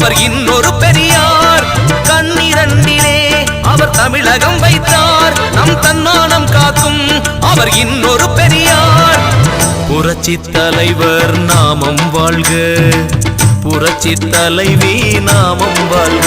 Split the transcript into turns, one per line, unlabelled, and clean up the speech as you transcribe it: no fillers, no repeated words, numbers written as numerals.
அவர் இன்னொரு பெரியார். கண்ணிரண்டிலே அவர் தமிழகம் வைத்தார். நம் தன்மானம் காக்கும் அவர் இன்னொரு பெரியார். புரட்சி தலைவர் நாமம் வாழ்க, புரட்சி தலைவி நாமம் வாழ்க.